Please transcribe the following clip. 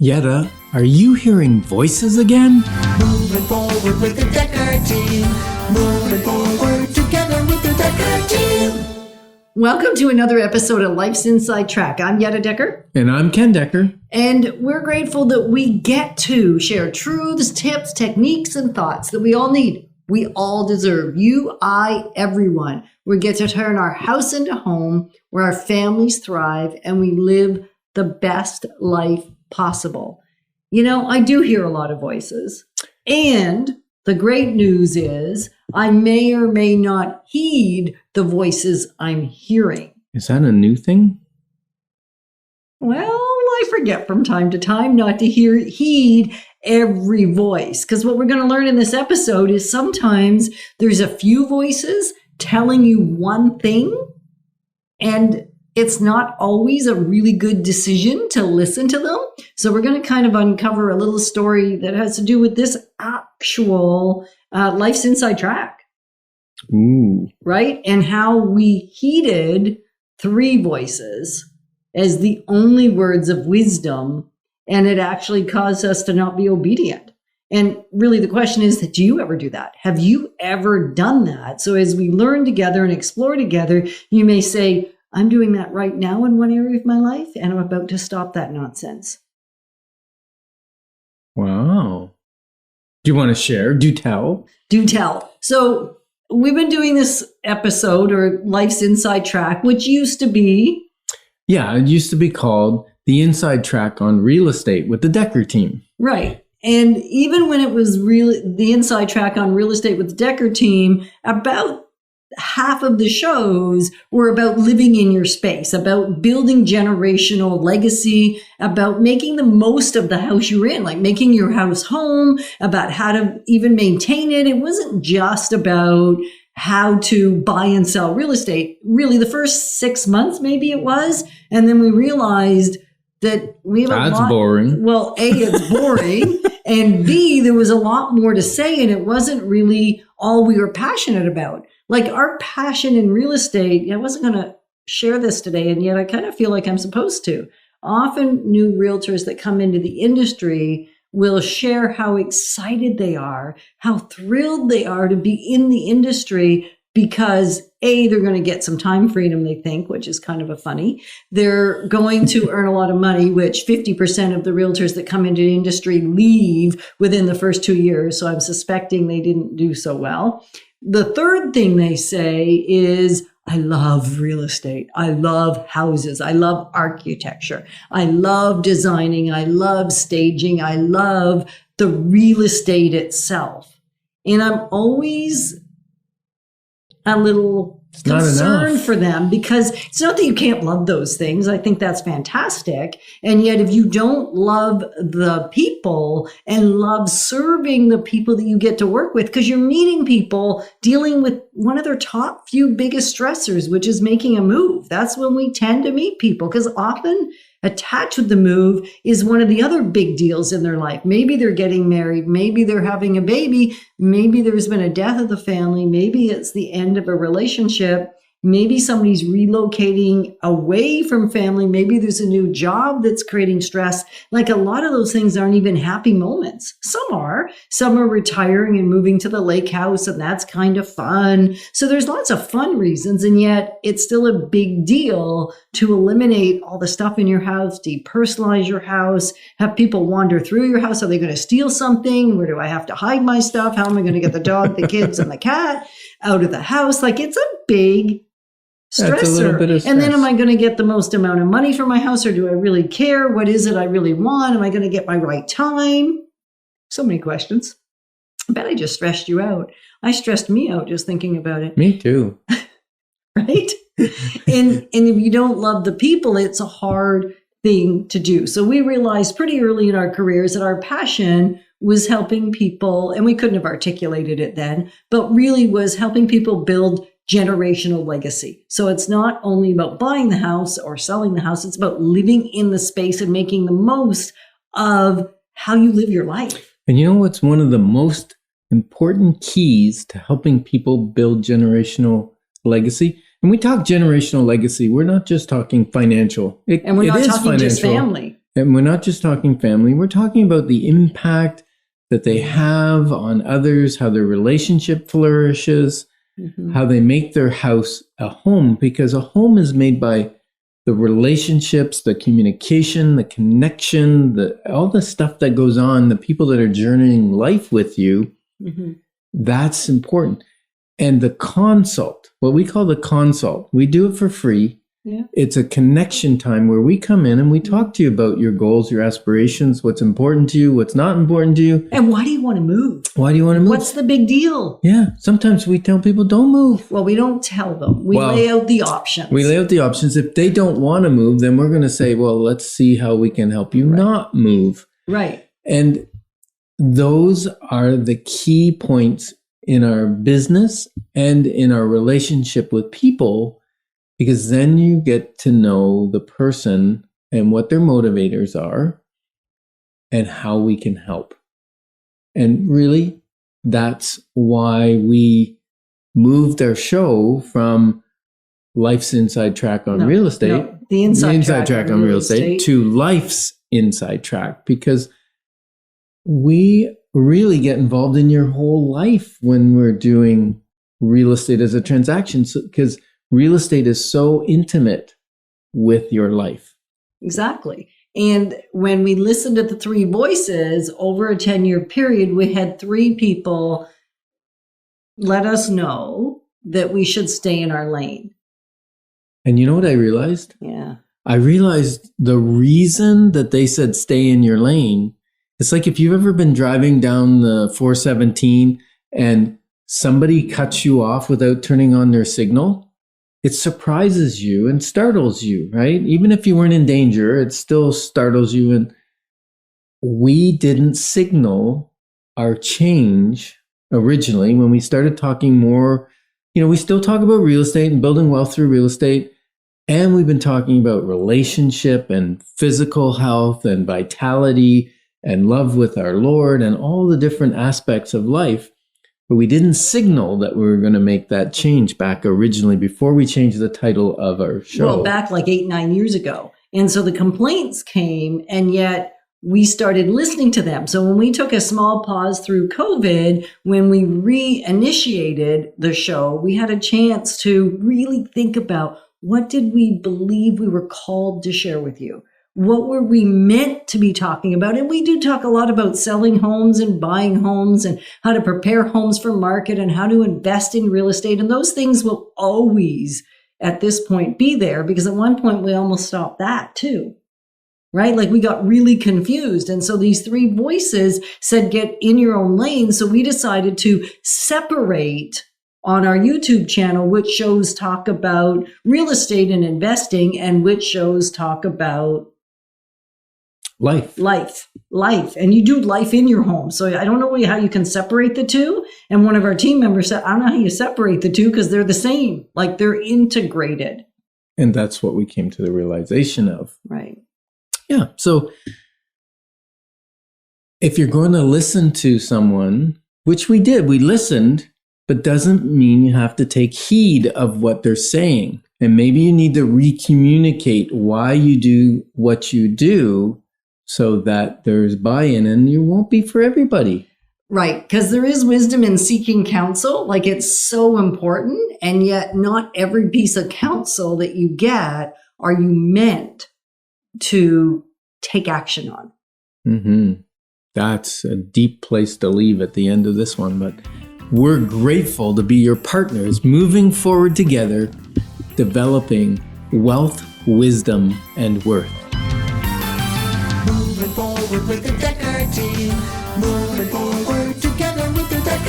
Yetta, are you hearing voices again? Moving forward with the Decker team. Moving forward together with the Decker team. Welcome to another episode of Life's Inside Track. I'm Yetta Decker. And I'm Ken Decker. And we're grateful that we get to share truths, tips, techniques, and thoughts that we all need. We all deserve. You, I, everyone. We get to turn our house into home where our families thrive and we live the best life possible. You know, I do hear a lot of voices. And the great news is I may or may not heed the voices I'm hearing. Is that a new thing? Well, I forget from time to time not to heed every voice. Because what we're going to learn in this episode is sometimes there's a few voices telling you one thing, and it's not always a really good decision to listen to them. So we're going to kind of uncover a little story that has to do with this actual Life's Inside Track. Ooh. Right? And how we heeded three voices as the only words of wisdom, and it actually caused us to not be obedient. And really the question is, do you ever do that? Have you ever done that? So as we learn together and explore together, you may say, I'm doing that right now in one area of my life, and I'm about to stop that nonsense. Wow. Do you want to share? Do tell. Do tell. So we've been doing this episode, or Life's Inside Track, which used to be... Yeah, it used to be called The Inside Track on Real Estate with the Decker team. Right. And even when it was really the Inside Track on Real Estate with the Decker team, about half of the shows were about living in your space, about building generational legacy, about making the most of the house you're in, like making your house home, about how to even maintain it. It wasn't just about how to buy and sell real estate. Really, the first 6 months, maybe it was. And then we realized that we have That's a lot. Boring. Well, A, it's boring. And B, there was a lot more to say, and it wasn't really all we were passionate about. Like our passion in real estate, I wasn't going to share this today, and yet I kind of feel like I'm supposed to. Often new realtors that come into the industry will share how excited they are, how thrilled they are to be in the industry because A, they're going to get some time freedom, they think, which is kind of a funny. They're going to earn a lot of money, which 50% of the realtors that come into the industry leave within the first 2 years. So I'm suspecting they didn't do so well. The third thing they say is, I love real estate. I love houses. I love architecture. I love designing. I love staging. I love the real estate itself. And I'm always a little concerned for them because it's not that you can't love those things. I think that's fantastic. And yet if you don't love the people and love serving the people that you get to work with, because you're meeting people dealing with one of their top few biggest stressors, which is making a move. That's when we tend to meet people, because often attached with the move is one of the other big deals in their life. Maybe they're getting married. Maybe they're having a baby. Maybe there's been a death of the family. Maybe it's the end of a relationship. Maybe somebody's relocating away from family. Maybe there's a new job that's creating stress. Like a lot of those things aren't even happy moments. Some are. Some are retiring and moving to the lake house, and that's kind of fun. So there's lots of fun reasons, and yet it's still a big deal to eliminate all the stuff in your house, depersonalize your house, have people wander through your house. Are they going to steal something? Where do I have to hide my stuff? How am I going to get the dog, the kids, and the cat out of the house? Like it's a big stressor. And then am I going to get the most amount of money for my house, or do I really care? What is it I really want? Am I going to get my right time? So many questions. I bet I just stressed you out. I stressed me out just thinking about it. Me too. Right? And if you don't love the people, it's a hard thing to do. So we realized pretty early in our careers that our passion was helping people, and we couldn't have articulated it then, but really was helping people build generational legacy. So it's not only about buying the house or selling the house, it's about living in the space and making the most of how you live your life. And you know what's one of the most important keys to helping people build generational legacy? When we talk generational legacy, we're not just talking financial. And we're not talking just family. And we're not just talking family, we're talking about the impact that they have on others, how their relationship flourishes, how they make their house a home, because a home is made by the relationships, the communication, the connection, all the stuff that goes on, the people that are journeying life with you. That's important. And the consult, what we call the consult, we do it for free. Yeah. It's a connection time where we come in and we talk to you about your goals, your aspirations, what's important to you, what's not important to you. And why do you want to move? Why do you want to move? What's the big deal? Yeah. Sometimes we tell people don't move. Well, we don't tell them. We lay out the options. We lay out the options. If they don't want to move, then we're going to say, well, let's see how we can help you not move. Right. And those are the key points in our business and in our relationship with people, because then you get to know the person and what their motivators are and how we can help. And really, that's why we moved our show from Life's Inside Track on Real Estate, the Inside Track on Real Estate, to Life's Inside Track, because we really get involved in your whole life when we're doing real estate as a transaction, because real estate is so intimate with your life. Exactly. And when we listened to the three voices over a 10-year period, we had 3 people let us know that we should stay in our lane. And you know what I realized? Yeah. I realized the reason that they said stay in your lane, it's like if you've ever been driving down the 417 and somebody cuts you off without turning on their signal. It surprises you and startles you, right? Even if you weren't in danger, it still startles you. And we didn't signal our change originally when we started talking more. We still talk about real estate and building wealth through real estate. And we've been talking about relationship and physical health and vitality and love with our Lord and all the different aspects of life. But we didn't signal that we were going to make that change back originally before we changed the title of our show. Well, back like 8-9 years ago. And so the complaints came, and yet we started listening to them. So when we took a small pause through COVID, when we reinitiated the show, we had a chance to really think about, what did we believe we were called to share with you? What were we meant to be talking about? And we do talk a lot about selling homes and buying homes and how to prepare homes for market and how to invest in real estate. And those things will always, at this point, be there, because at one point we almost stopped that too, right? Like we got really confused. And so these 3 voices said, get in your own lane. So we decided to separate on our YouTube channel which shows talk about real estate and investing and which shows talk about life. And you do life in your home. So I don't know how you can separate the two. And one of our team members said, I don't know how you separate the two, because they're the same, like they're integrated. And that's what we came to the realization of. Right. Yeah. So if you're going to listen to someone, which we did, we listened, but doesn't mean you have to take heed of what they're saying. And maybe you need to recommunicate why you do what you do, so that there's buy-in, and you won't be for everybody. Right. Because there is wisdom in seeking counsel. Like, it's so important. And yet not every piece of counsel that you get are you meant to take action on. Mm-hmm. That's a deep place to leave at the end of this one. But we're grateful to be your partners moving forward together, developing wealth, wisdom, and worth. Moving forward with the Decker team. Moving forward together with the Decker